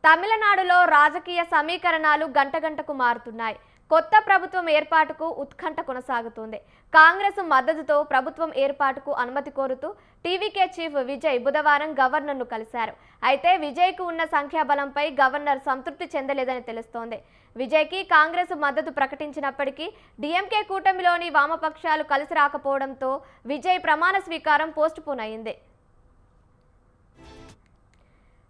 తమిళనాడులో రాజకీయ సమీకరణాలు గంటగంటకు మారుతున్నాయి. కొత్త ప్రభుత్వం ఏర్పాటుకు ఉత్కంఠ కొనసాగుతోంది. కాంగ్రెస్ మద్దతుతో ప్రభుత్వం ఏర్పాటుకు అనుమతి కోరుతూ టీవీకే చీఫ్ విజయ్ బుధవారం గవర్నర్ను కలిశారు. అయితే విజయ్కు ఉన్న సంఖ్యాబలంపై గవర్నర్ సంతృప్తి చెందలేదని తెలుస్తోంది. విజయ్కి కాంగ్రెస్ మద్దతు ప్రకటించినప్పటికీ డీఎంకే కూటమిలోని వామపక్షాలు కలిసి రాకపోవడంతో విజయ్ ప్రమాణ స్వీకారం పోస్టుపోన్ అయింది.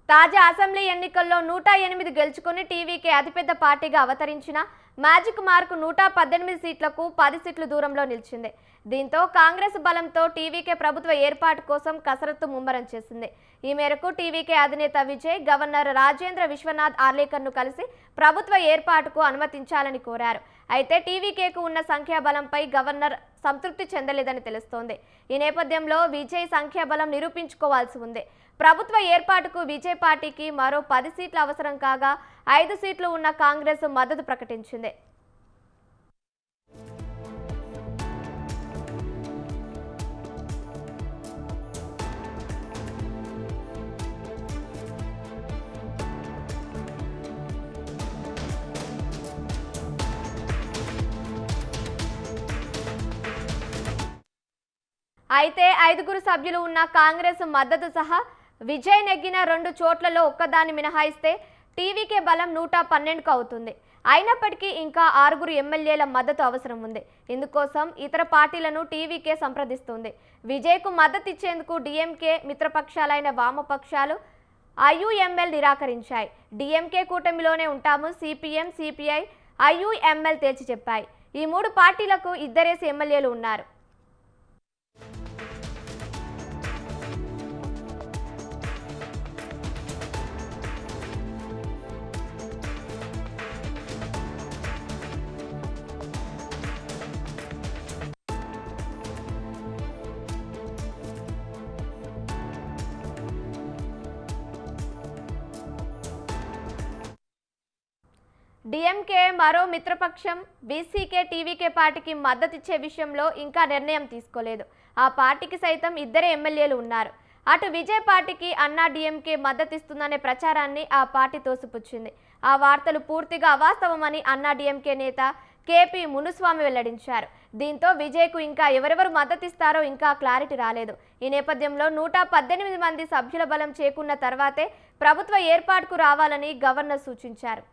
తాజా అసెంబ్లీ ఎన్నికల్లో 108 గెలుచుకుని టీవీకే అతిపెద్ద పార్టీగా అవతరించిన మ్యాజిక్ మార్క్ 118 సీట్లకు 10 సీట్ల దూరంలో నిలిచింది. దీంతో కాంగ్రెస్ బలంతో టీవీకే ప్రభుత్వ ఏర్పాటు కోసం కసరత్తు ముమ్మరం చేసింది. ఈ మేరకు టీవీకే అధినేత విజయ్ గవర్నర్ రాజేంద్ర విశ్వనాథ్ ఆర్లేకర్ను కలిసి ప్రభుత్వ ఏర్పాటుకు అనుమతించాలని కోరారు. అయితే టీవీకేకు ఉన్న సంఖ్యాబలంపై గవర్నర్ సంతృప్తి చెందలేదని తెలుస్తోంది. ఈ నేపథ్యంలో విజయ్ సంఖ్యాబలం నిరూపించుకోవాల్సి ఉంది. ప్రభుత్వ ఏర్పాటుకు విజయ్ పార్టీకి మరో 10 సీట్లు అవసరం కాగా 5 సీట్లు ఉన్న కాంగ్రెస్ మద్దతు ప్రకటించింది. అయితే 5 సభ్యులు ఉన్న కాంగ్రెస్ మద్దతు సహా విజయ్ నెగ్గిన 2 చోట్లలో ఒక్కదాన్ని మినహాయిస్తే టీవీకే బలం 112కు అవుతుంది. అయినప్పటికీ ఇంకా 6 ఎమ్మెల్యేల మద్దతు అవసరం ఉంది. ఇందుకోసం ఇతర పార్టీలను టీవీకే సంప్రదిస్తుంది. విజయ్కు మద్దతు ఇచ్చేందుకు డీఎంకే మిత్రపక్షాలైన వామపక్షాలు ఐయుఎంఎల్ నిరాకరించాయి. డీఎంకే కూటమిలోనే ఉంటాము సిపిఎం, సిపిఐ, ఐయుఎంఎల్ తేల్చి చెప్పాయి. ఈ 3 పార్టీలకు 2 ఎమ్మెల్యేలు ఉన్నారు. డీఎంకే మరో మిత్రపక్షం బీసీకే టీవీకే పార్టీకి మద్దతిచ్చే విషయంలో ఇంకా నిర్ణయం తీసుకోలేదు. ఆ పార్టీకి సైతం 2 ఎమ్మెల్యేలు ఉన్నారు. అటు విజయ్ పార్టీకి అన్నా డీఎంకే మద్దతిస్తుందనే ప్రచారాన్ని ఆ పార్టీ తోసిపుచ్చింది. ఆ వార్తలు పూర్తిగా అవాస్తవమని అన్నా డీఎంకే నేత కేపీ మునుస్వామి వెల్లడించారు. దీంతో విజయ్కు ఇంకా ఎవరెవరు మద్దతిస్తారో ఇంకా క్లారిటీ రాలేదు. ఈ నేపథ్యంలో 118 మంది సభ్యుల బలం చేకున్న తర్వాతే ప్రభుత్వ ఏర్పాటుకు రావాలని గవర్నర్ సూచించారు.